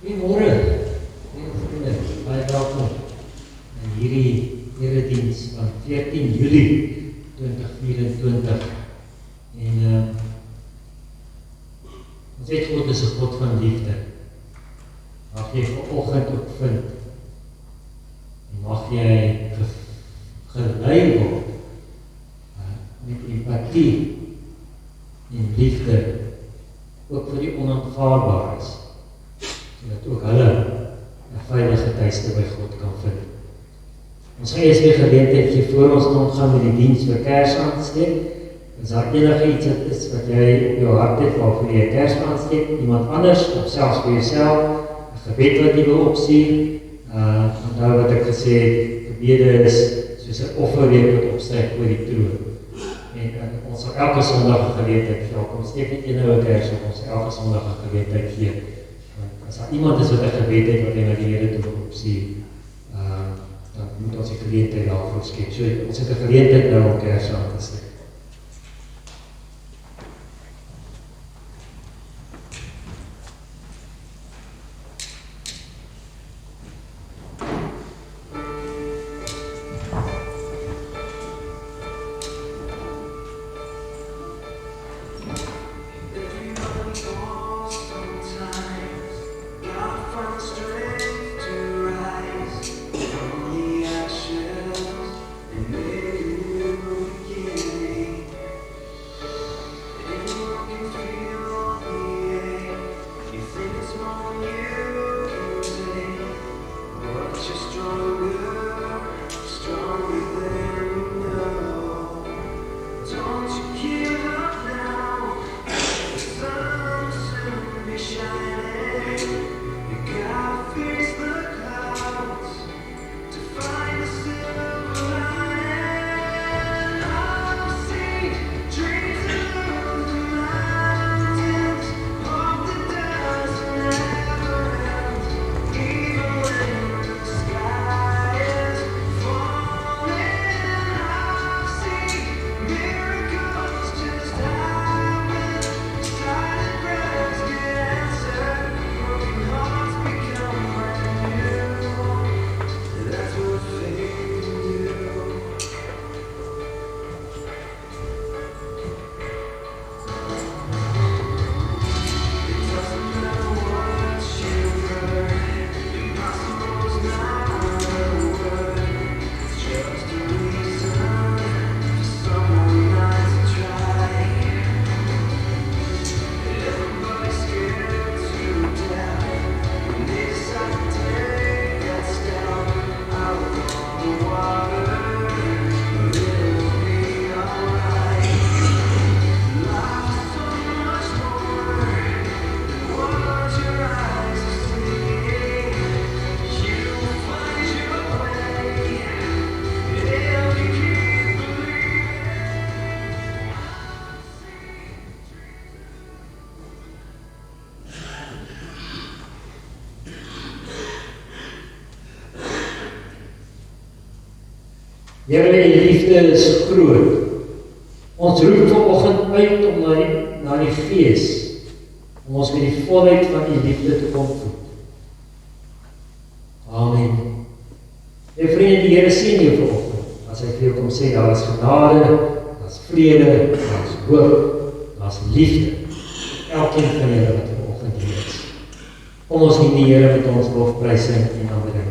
Goeiemôre, vriende, baie welkom in hierdie erediens van 14 Julie 2024. En ons weet God is 'n God van liefde. Mag jy vanoggend ook vind en mag jy gelei word met empatie en liefde ook vir die onaanvaarbares, sodat ook hulle 'n veilige tuiste by God kan vind. Ons gaan eers weer geleentheid gee voor ons omgaan met die diens vir Kersaand steek. As daar enige iets is wat jy op jou hart het waarvoor jy 'n Kersaand steek, iemand anders of selfs vir jouself, 'n gebed wat jy wil opstuur, onthou wat ek gesê het, gebede is soos 'n offerreek wat opstrek oor die troon. En ons sal elke Sondag 'n geleentheid gee. Kom steek net eenhou Kers op ons elke Sondag 'n geleentheid gee. As daar iemand is wat 'n gebed het wat hy na die Here toe wil opstuur, dan moet ons die geleentheid daarvoor skep. So ons het 'n geleentheid nou om Kers aan te steek. Here, die liefde is groot. Ons roep vanoggend uit om na die Gees, om ons met die volheid van die liefde te kom voed. Amen. En vriende, die Here seën jou vanoggend. As hy vir jou kom sê, daar is genade, daar is vrede, daar is hoop, daar is liefde. Elkeen van julle wat vanoggend hier is. Kom ons dien die Here met ons lofpryse en aanbidding.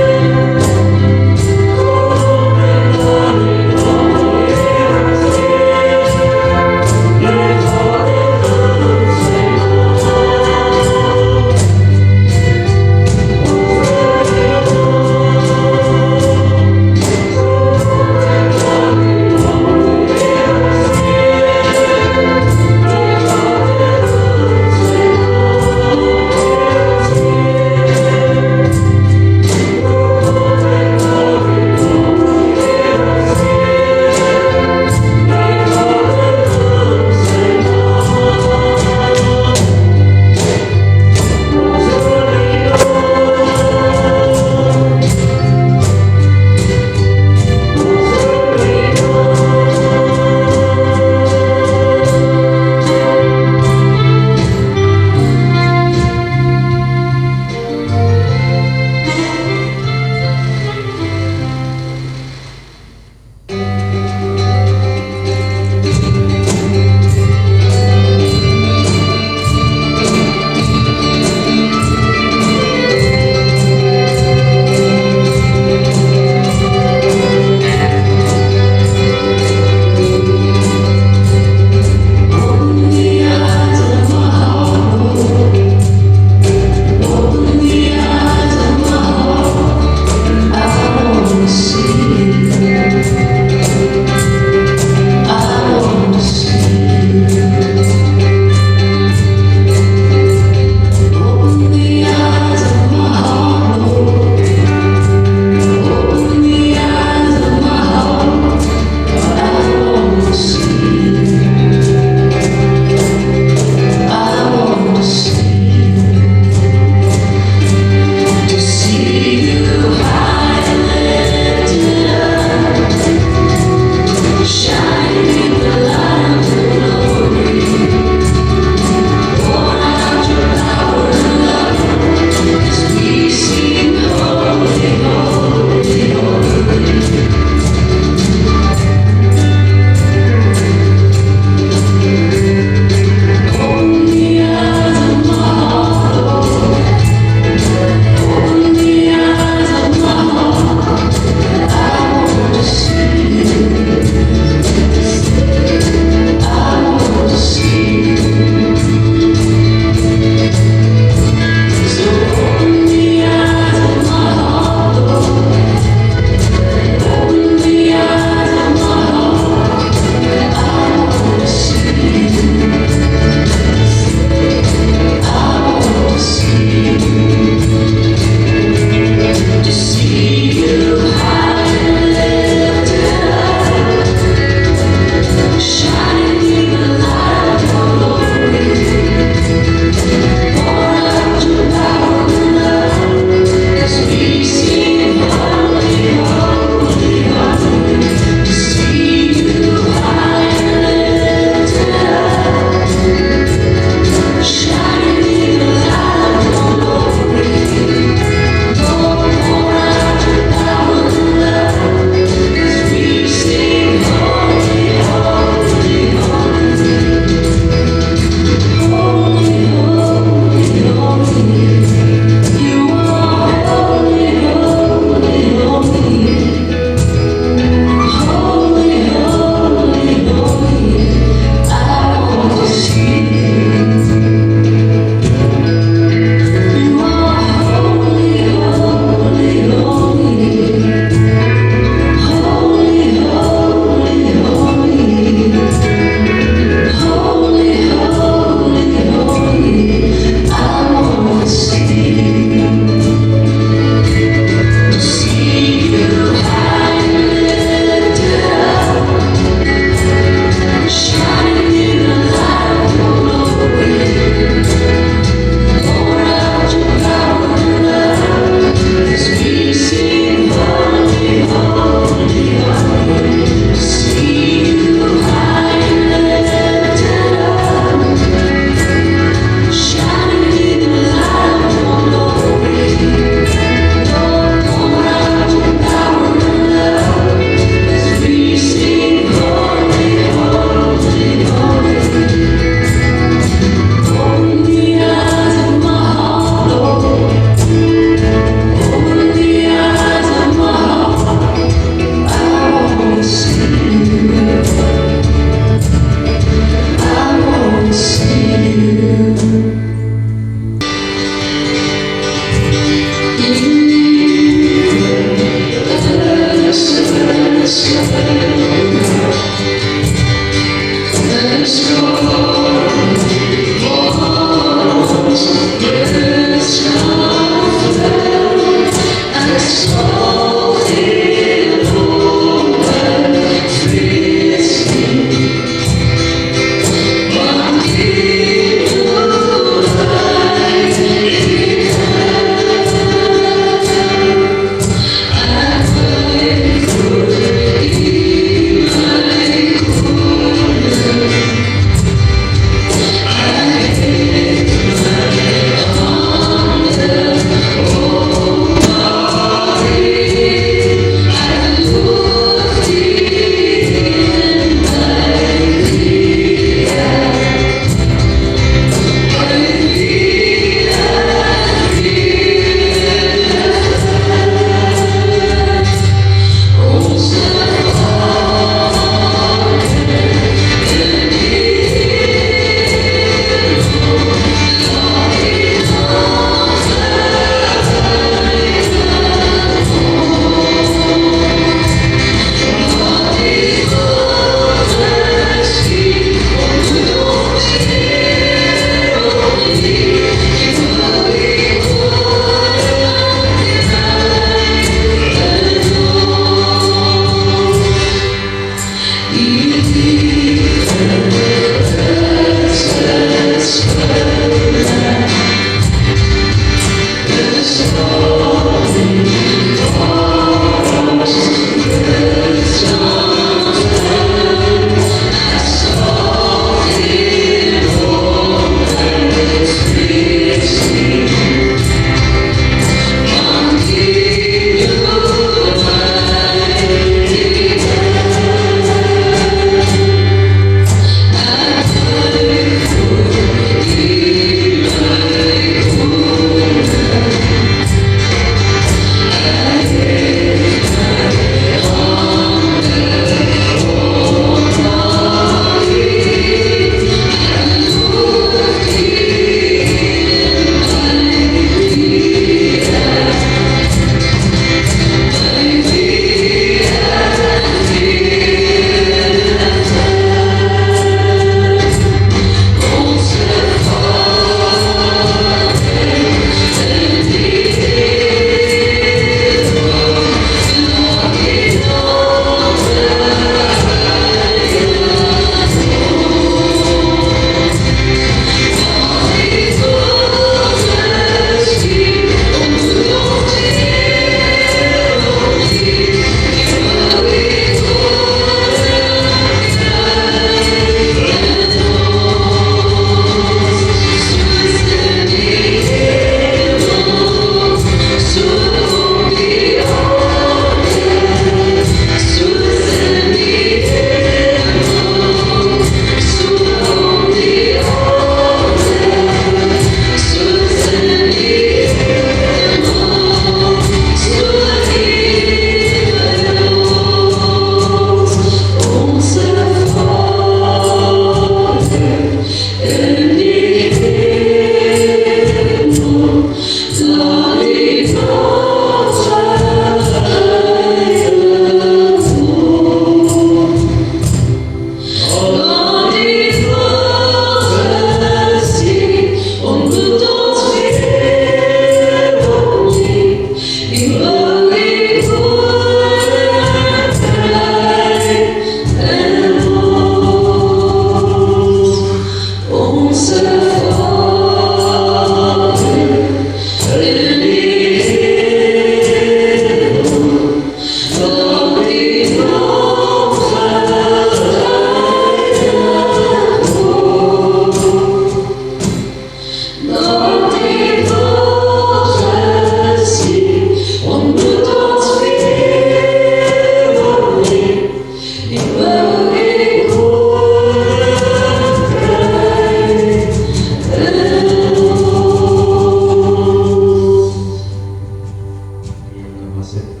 sit.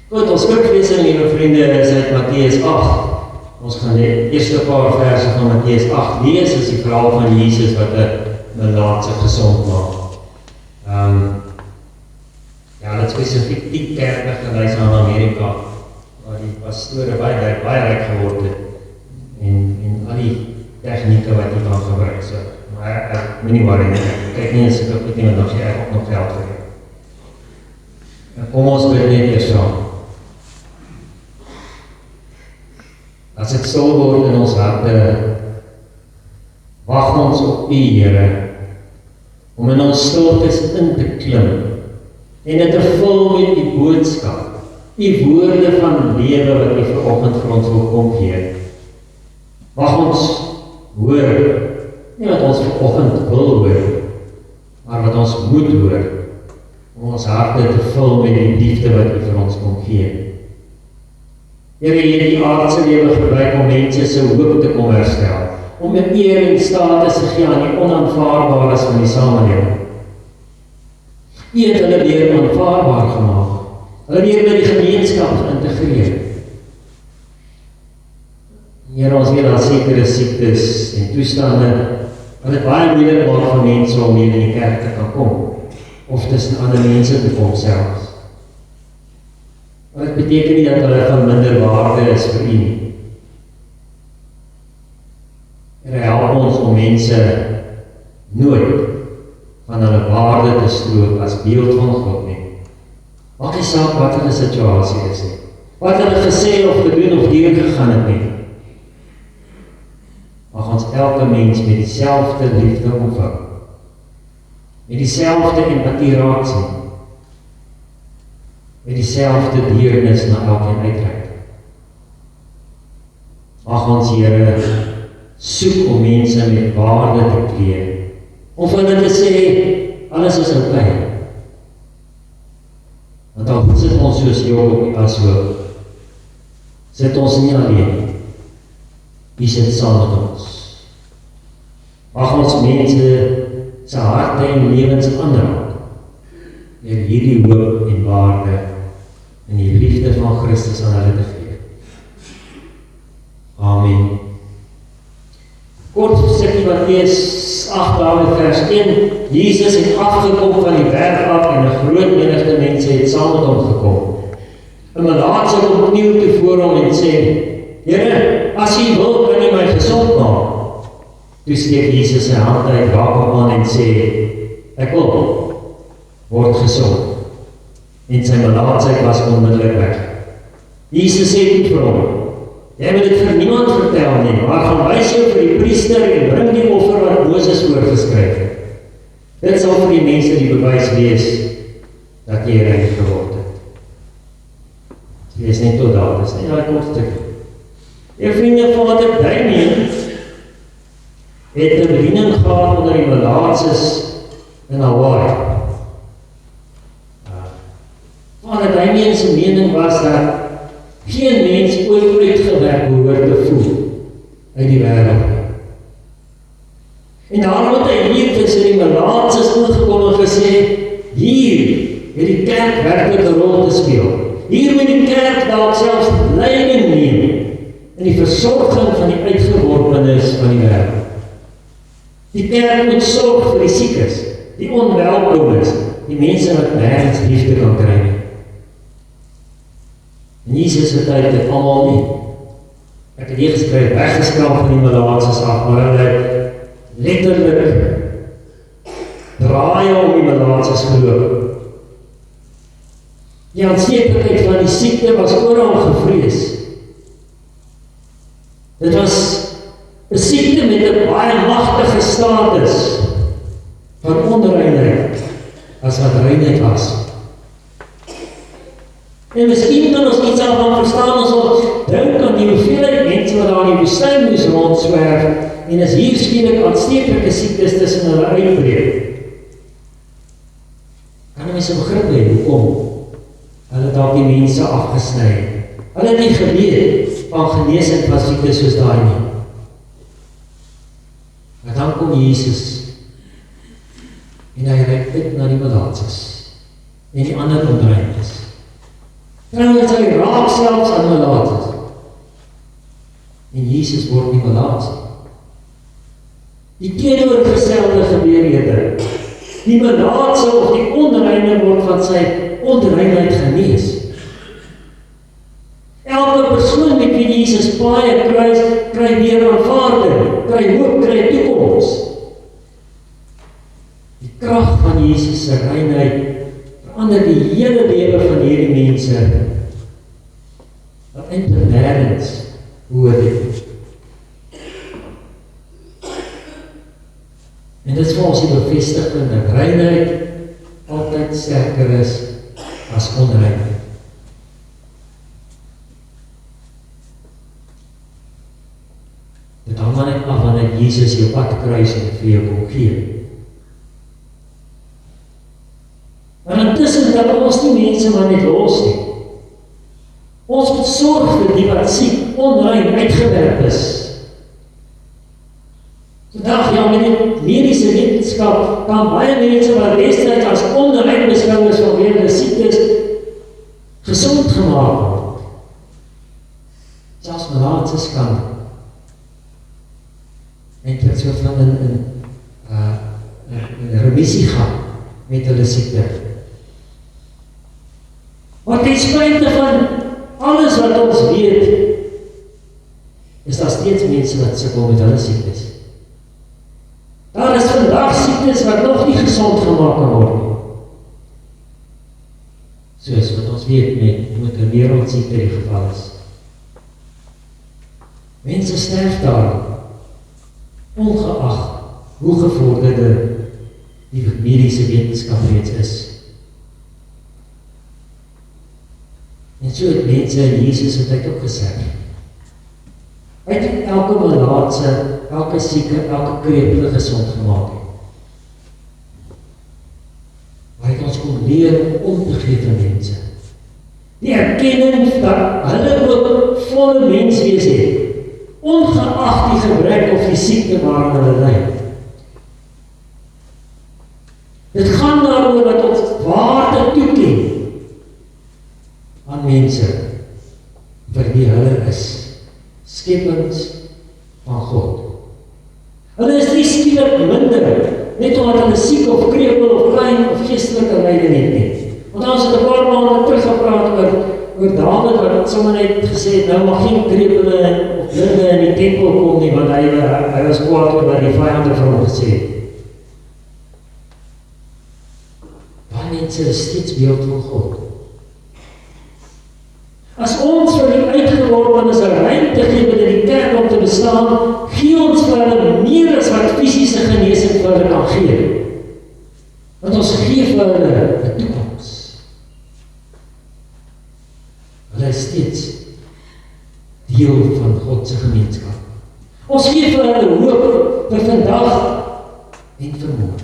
Goed, ons skriflesing, lieve vriende, is uit Matteus 8. Ons gaan die eerste paar verse van Matteus 8 lees, is die verhaal van Jesus wat 'n melaatse gesond maak. Ja, dit spesifiek die kerk gelys aan Amerika, waar die pastore baie ryk geword het, en al die tegnieke wat jy kan gebruik, so, maar ek moet nie worry nie, kyk nie eens ek weet nie, want dan sê ek ook nog geld vir jou. En kom ons bid net eers saam. As dit stil word in ons harte, wag ons op U, Here, om in ons stiltes in te klim, en dit te vul met U boodskap, U woorde van lewe wat U vanoggend vir ons wil kom gee. Mag ons hoor, nie wat ons vanoggend wil hoor, maar wat ons moet hoor, om ons harte te vul met die liefde wat U vir ons kom gee. Here, U het die aardse lewe gebruik om mense se hoop te kom herstel, om met eer en status te gee aan die onaanvaarbares van die samelewing. U het hulle weer aanvaarbaar gemaak, hulle weer by die gemeenskap geïntegreer. Here, ons weet daar sekere siektes en toestande, wat het baie moeilik maak vir mense om hier in die kerk te kan kom, of tussen ander mense te kom selfs. Maar dit beteken nie dat hulle van minder waarde is vir U nie. Here, help ons om mense nooit van hulle waarde te stroop as beeld van God nie. Maak nie saak wat hulle situasie is nie, wat hulle gesê of gedoen of deurgegaan het nie. Mag ons elke mens met dieselfde liefde omvang, met dieselfde empathie raak sien, met dieselfde deernis na elkeen uitreik. Mag ons, Here, soek om mense met waarde te kleed, om vir hulle te sê, alles is oukei. Want dan sit ons soos Job op die ashoop, sit ons nie alleen, U sit saam met ons. Mag ons mense se harte en lewens aanraak, deur hierdie hoop en waarde en die liefde van Christus aan hulle te gee. Amen. Kort stukkie Matteus 8 daarby vers 1, Jesus het afgekom van die berg af en 'n groot menigte mense het saam met hom gekom. 'n melaatse kom kniel toe voor hom en sê, Here, as U wil, kan U my gesond maak. Toe steek Jesus sy hand uit, raak hom aan en sê, ek wil, word gesond. En sy melaatsheid was onmiddellik weg. Jesus sê toe vir hom, jy moet dit vir niemand vertel nie, maar gaan wys jou vir die priester en bring die offer wat Moses voorgeskryf het. Dit sal vir die mense die bewys wees dat jy rein geword het. Lees net tot daar, dis nie daai kort stukkie. Die vriende van wat ek Damien het 'n bediening gehad onder die melaatses in Hawaii. Vader Damien se mening was dat geen mens ooit uitgewerk behoort te voel uit die wêreld. En daarom het hy hier tussen die melaatses ingekom en gesê, hier het die kerk werklik 'n rol te speel. Hier moet die kerk dalk selfs leiding neem in die versorging van die uitgeworpenes van die wêreld. Die kerk moet sorg vir die siekes, die onwelkomes, die mense wat nergens liefde kan kry nie. In Jesus se tyd het almal nie. Ek het hier geskryf, weggeskraap van die melaatses af, maar hulle letterlik draai om die melaatses geloop. Die onsekerheid van die siekte was oral gevrees. Dit was 'n siekte met 'n baie magtige status van onreinheid as wat reinheid was. En miskien kan ons iets daarvan verstaan as ons dink aan die hoeveelheid mense wat daar in die woestyn moes rondswerf en as hier skielik aansteeklike siektes tussen hulle uitbreek. Kan mense begrip hê hoekom hulle dalk die mense afgesny het. Hulle het nie geweet van genesing van siektes soos daai nie. Maar dan kom Jesus en hy reik uit na die melaatses en die ander onrein is. Trouwens, hy raak selfs aan melaatses. En Jesus word nie melaats nie. Die teenoorgestelde gebeur eerder. Die melaatse of die onreine word van sy onreinheid genees. Elke persoon met wie Jesus baie kry weer aanvaarding, kry hoop, kry toekoms. Die krag van Jesus se reinheid verander die hele lewe van hierdie mense wat eintlik nêrens hoor het. En dit is vir ons die bevestiging dat reinheid altyd sterker is as onreinheid. Dit hang maar net af wanneer Jesus jou pad kruis en vir jou kom gee. Maar intussen dat ons nie mense maar net los nie. Ons moet sorg vir die wat siek, onrein, uitgewerp is. Vandag, ja, met die mediese wetenskap kan baie mense wat destyds as onrein beskou is vanweë hulle siektes gesond gemaak word. Selfs melaatses kan eintlik soort van in remissie gaan met hulle siekte. Maar ten spyte van alles wat ons weet, is daar steeds mense wat sukkel met hulle siektes. Daar is vandag siektes wat nog nie gesond gemaak kan word nie. Soos wat ons weet met 'n wêreldsiekte die geval is. Mense sterf daar, ongeag hoe gevorderde die mediese wetenskap reeds is. En so het mense in Jesus het hy ook gesê. Hy het elke melaatse, elke sieke, elke krepelige gesond gemaak het. Maar hy het ons kom leer om te gee vir mense. Die erkenning dat hulle ook volle mens wees het, ongeag die gebrek of die siekte waaraan hulle ly. Dit gaan daaroor dat ons waarde toeken aan mense vir wie hulle is, skepings van God. Hulle is nie skielik minder, net omdat hulle siek of krepeel of klein of geestelike lyding het nie. Want ons het 'n paar maande terug gepraat oor Dawid wat sommer net gesê het, nou mag geen krepele of blinde in die tempel kom nie, want hy was kwaad oor wat die vyande van hom gesê het. Baie mense is steeds beeld van God. As ons vir die uitgeworpen is 'n ruimte gee binne die kerk om te bestaan, gee ons vir hulle meer as wat fisiese genesing vir hulle kan gee. Want ons gee vir hulle 'n toekoms. Hulle is steeds deel van God se gemeenskap. Ons gee vir hulle hoop vir vandag en vir môre.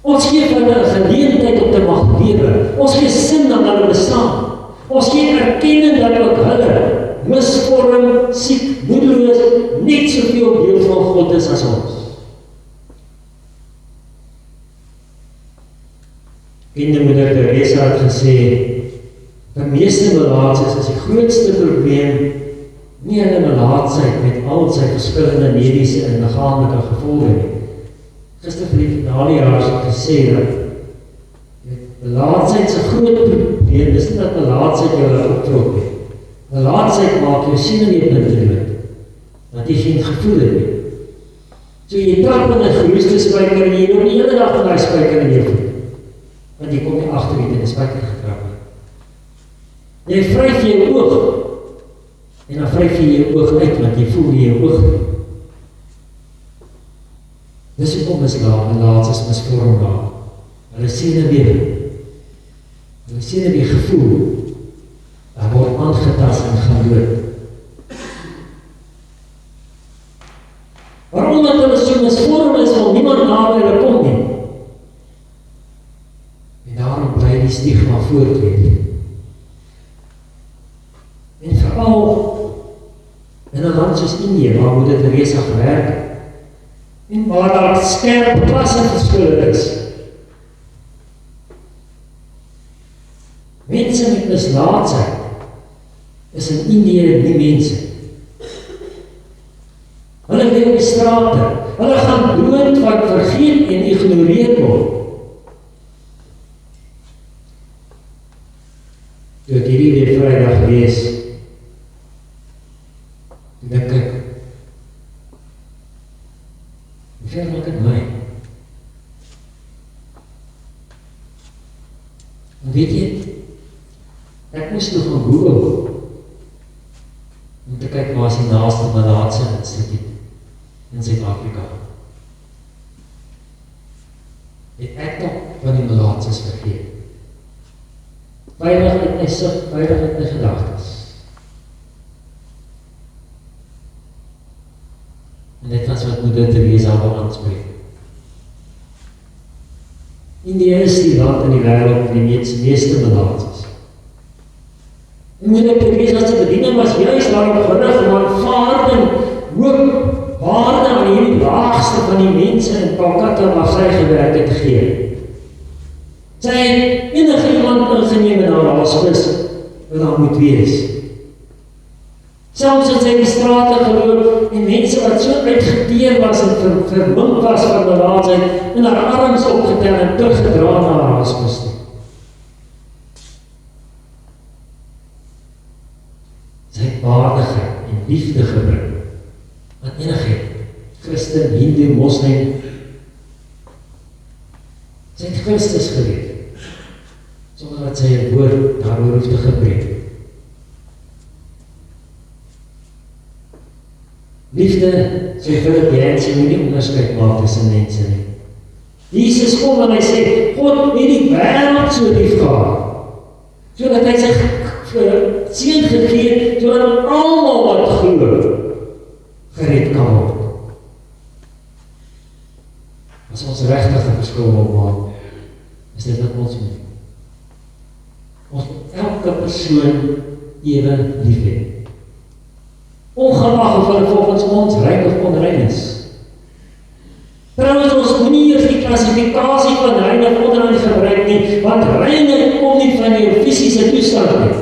Ons gee vir hulle 'n geleentheid om te mag lewe. Ons gee sin aan hulle bestaan. Ons gee erkenning dat ook hulle misvorm, siek, moedeloos, net soveel deel van God is as ons. Kindermoeder Teresa het gesê, vir meeste melaatses is die grootste probleem nie hulle melaatsheid met al sy verskillende mediese en liggaamlike gevolge nie. Gister vir die finalejaars het gesê dat melaatsheid se groot probleem is nie dat melaatsheid jou laat optrok nie. Melaatsheid maak jou senuweeblindheid, want jy geen gevoel het nie. So jy trap in 'n geroeste spyker en jy loop die hele dag met daai spyker in jou voet, want jy kom nie agter wie in 'n spyker getrap nie. Jy vryf jou oog, en dan vryf jy jou oog uit, want jy voel nie jou oog nie. Dis hoekom is melaatses misvorm daar. Hulle senuwee gevoel, daar word aangetast en gaan dood. Maar omdat hulle so misvorm is, wil niemand naby hulle kom nie. En daarom bly die stigma voortleef. En veral in 'n land soos Indië, waar Moeder Teresa gewerk, en waar daar skerp klasseverskille is, Mense met mislaatsheid is in Indië nie mense. Hulle leef op die strate, hulle gaan dood wat vergeet en ignoreer word. Toe ek hierdie week Vrydag lees, dink ek, hoe ver maak het my? En weet jy, ek moes toe gaan Google, om te kyk waar is die naaste Malaatse instituut in Suid-Afrika. Het ek nog van die Malaatses vergeet. Veilig uit my sig, veilig uit my gedagtes. En dit was wat Moeder Teresa wil aanspreek. Indië is die land in die wêreld met die meeste Malaatses. En Moeder Teresa se bediening was juist daarop gerig om aanvaarding, hoop, waarde aan hierdie laagste van die mense in Calcutta waar sy gewerk het te gee. Sy het enige iemand ingeneem in haar raasvis wat daar moet wees. Selfs het sy die strate geloop en mense wat so uitgeteer was en vermink was van melaatsheid en haar arms opgetel en teruggedra na haar raasvis toe. Sy het waardigheid en liefde gebring aan enige Christen, Hindu, Moslim. Sy het Christus geleef, sonder dat sy 'n woord daaroor hoef te gebruik. Liefde, sê Philip Yancey, moet nie onderskeid maak tussen mense nie. Jesus kom en hy sê, God het die wêreld so lief gehad, sodat hy sy seun gegee het, sodat almal wat glo gered kan word. As ons regtig 'n verskil wil maak, is dit wat ons moet. Ons moet elke persoon ewe lief hê. Ongeag of hulle volgens ons rein of onrein is. Trouwens, ons moet nie eers die klassifikasie van rein of onrein gebruik nie, want reinheid kom nie van jou fisiese toestand nie.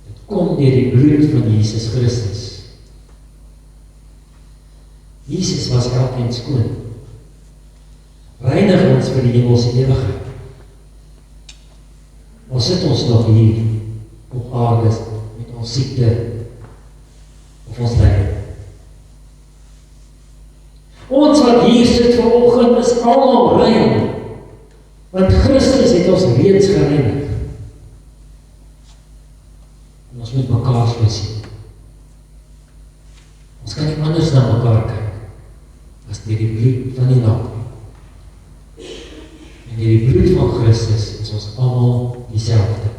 Dit kom deur die bloed van Jesus Christus. Jesus was elkeen skoon. Reinig ons vir die hemelse ewigheid. Ons sit ons nog hier op aarde met ons siekte of ons lyding. Ons wat hier sit vanoggend is almal rein, want Christus het ons reeds gereinig. En ons moet mekaar so sien. Ons kan nie anders na mekaar kyk as deur die bloed van die lam. En deur die bloed van Christus is ons almal dieselfde.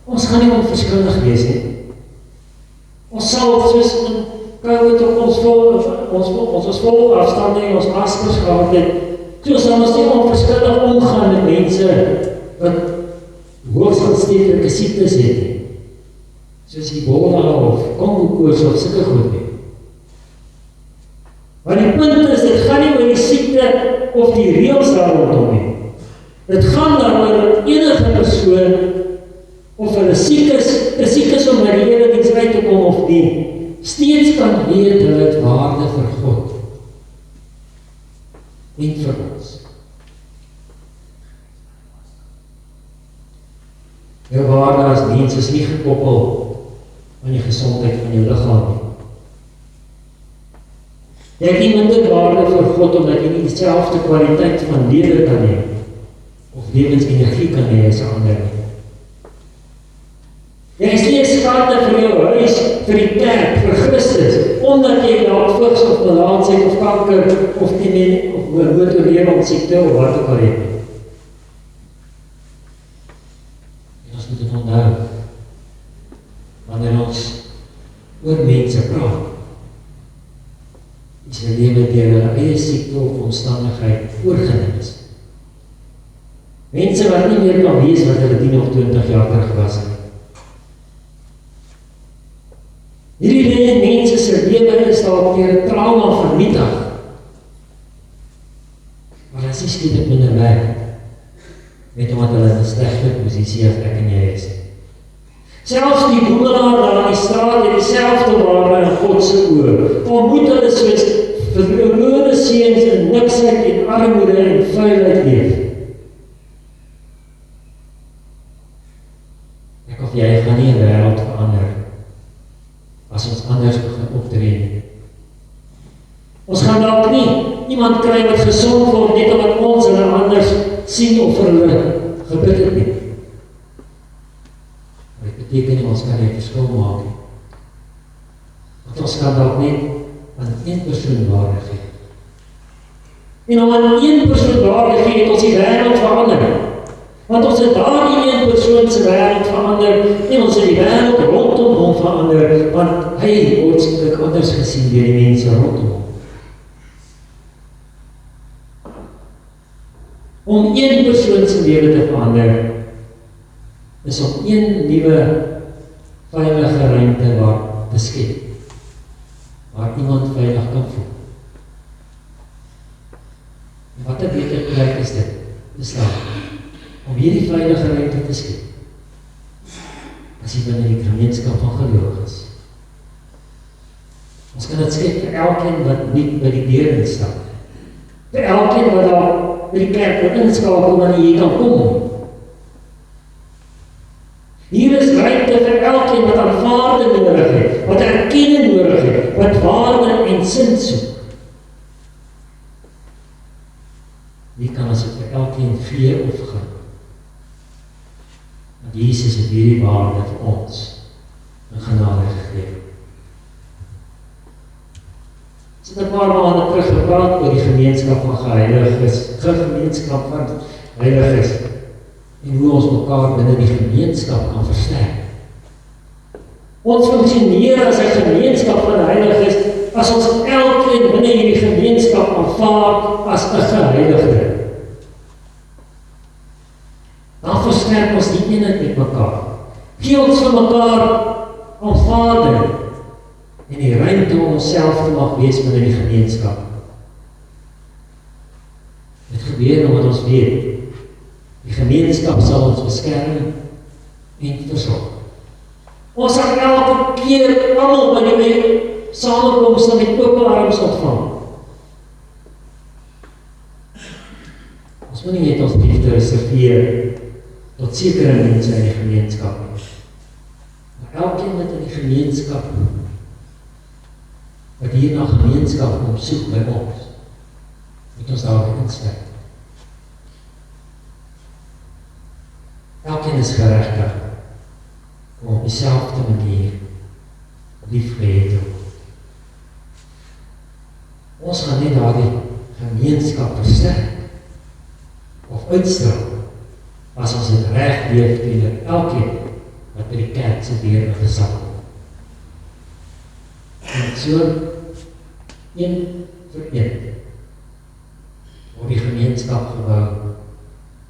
Ons gaan nie onverskillig wees nie. Ons sal soos in COVID op ons vol afstand en ons maskers gehad het, so sal ons nie onverskillig omgaan met mense wat hoogs aansteeklike siektes het nie. Soos Ebola of Kongo-koors of sulke goed nie. Maar die punt is, dit gaan nie oor die siekte of die reëls daar rondom nie. Dit gaan daaroor dat enige persoon, of hulle siek is om by die Here diens uit te kom of nie, steeds kan weet hulle het waarde vir God. Nie vir ons. Jou waarde as diens is nie gekoppel aan die gesondheid van jou liggaam nie. Jy het nie minder waarde vir God omdat jy nie dieselfde kwaliteit van lewe kan hê of lewensenergie kan hê as ander nie. Jy is nie 'n skade vir jou huis, vir die kerk, vir Christus, omdat jy dalk vigs of melaatsheid of kanker of motorleerongsiekte of wat ook al het. En ons moet dit onthou wanneer ons oor mense praat. Is hulle lewe deur hulle eie siekte of omstandigheid oorgeneem is. Mense wat nie meer kan wees wat hulle 10 of 20 jaar terug was nie. Hierdie mense se lewe is dalk deur 'n trauma vernietig. Maar as jy skielik minder werk, net omdat hulle in 'n slegte posisie as ek en jy is. Selfs die boemelaar daar in die straat het dieselfde waarde in God se oë. Ontmoet hulle soos verlore seuns in niksheid en armoede en vuilheid leef. Ek of jy gaan nie 'n wêreld verander as ons anders begin optree nie. Ons gaan dalk nie iemand kry wat gesond word net omdat ons hulle anders sien of vir hulle gebid het nie. Maar dit beteken nie ons kan nie 'n verskil maak nie. Want ons kan dalk net aan een persoon waarde gee. En om aan een persoon waarde gee, het ons die wêreld verander. Want ons het daardie een persoon se wêreld verander en ons het die wêreld rondom hom verander, want hy word skielik anders gesien deur die mense rondom hom. Om een persoon se lewe te verander, is om een nuwe veilige ruimte waar te skep, waar iemand veilig kan voel. En wat 'n beter plek is dit, om hierdie veilige ruimte te skep, as jy binne die gemeenskap van gelowiges. Ons kan dit skep vir elkeen wat nie by die deur instap, vir elkeen wat daar by die kerk wil inskakel wanneer jy kan kom. Hier is ruimte vir elkeen wat aanvaarding nodig het, wat erkenning nodig het, wat waarde en sin soek. Wie kan ons dit vir elkeen gee of gun? Want Jesus het hierdie waarde vir ons in genade gegee. Ons het 'n paar maande terug gepraat oor die gemeenskap van geheiliges, gemeenskap van heiliges, en hoe ons mekaar binne die gemeenskap kan versterk. Ons funksioneer as 'n gemeenskap van heiliges as ons elkeen binne hierdie gemeenskap aanvaar as 'n geheiligde. Dan versterk ons die eenheid met mekaar. Gee ons vir mekaar aanvaarding en die ruimte om onsself te mag wees binne die gemeenskap. Dit gebeur omdat ons weet, die gemeenskap sal ons beskerm en versorg. Ons sal elke keer almal by die samekomste met oop arms ontvang. Ons moet nie net ons liefde reserveer tot sekere mense in die gemeenskap nie. Maar elkeen wat in die gemeenskap, wat hier na gemeenskap kom soek by ons, moet ons daarby insluit. Elkeen is geregtig om op dieselfde manier liefgehad te word. Ons gaan net daardie gemeenskap versterk of uitstraal as ons dit reg leef teenoor elkeen wat by die kerk se deur ingesakel word. En so, een vir een, word die gemeenskap gebou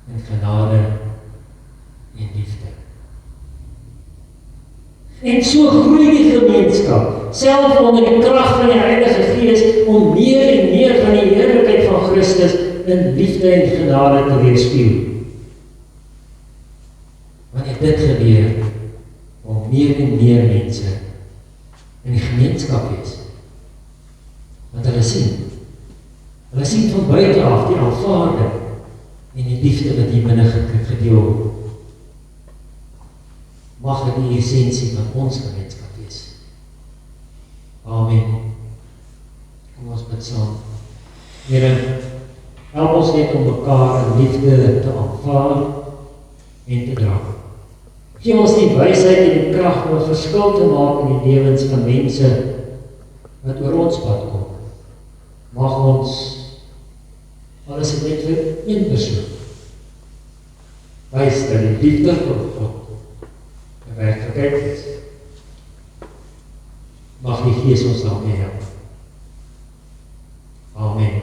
in genade en liefde. En so groei die gemeenskap, self onder die krag van die Heilige Gees, om meer en meer van die heerlikheid van Christus in liefde en genade te weerspieël. Wanneer dit gebeur, om meer en meer mense in die gemeenskap wees, want hulle sien van buite af die aanvaarding en die liefde wat hier binne gedeel word. Mag dit die essensie van ons gemeenskap wees. Amen. Kom ons bid saam. Here, help ons net om mekaar in liefde te aanvaar en te dra. Gee ons die wysheid en die krag om 'n verskil te maak in die lewens van mense wat oor ons pad kom. Mag ons, al is dit net vir een persoon, wys dat die liefde van God 'n werklikheid is. Mag die Gees ons daarmee help. Amen.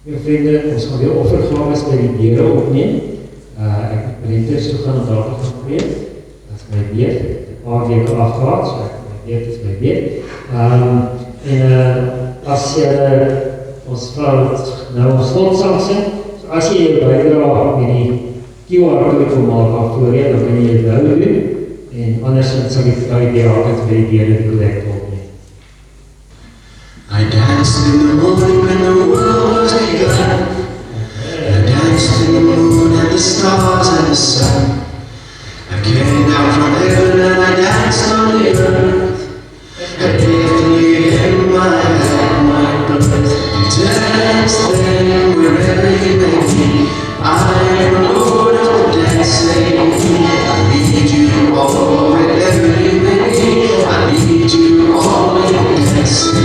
Jou vriende, ons gaan weer offergawe by die deure opneem. Ek moet Brentus toe gaan om daar te gaan preek. Dat is my beurt. Ek het 'n paar weke afgehad, so my beurt is my beurt. En as jy ons vrouw nou ons slotsang sing, so as jy jou bydra met die QR-code wil maak af voorheen, dan kan jy dit nou doen, en andersins sal die vrye diakens by die derde collect opneem. I danced in the morning when the world was begun. I danced in the moon and the stars and the sun. I came down from heaven and I danced on the earth. And faithfully in my head, my birth. Dance then wherever you may be. I am the Lord of the dancing. I need you all wherever you may be. I need you all in dancing.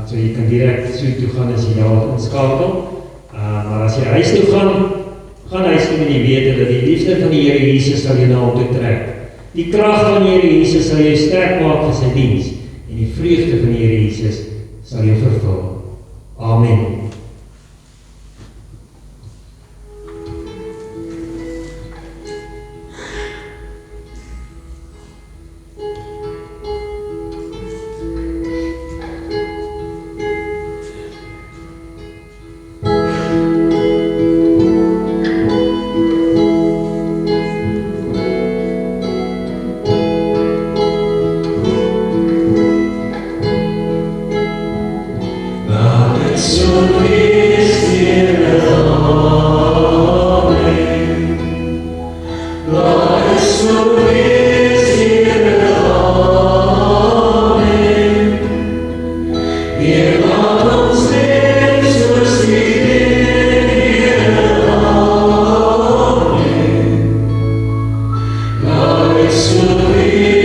So jy kan direk so toe gaan as jy daar inskakel. Maar as jy huis toe gaan huis toe met die wete dat die liefde van die Here Jesus sal jou na hom toe trek. Die krag van die Here Jesus sal jou sterk maak vir sy diens en die vreugde van die Here Jesus sal jou vervul. Amen. It's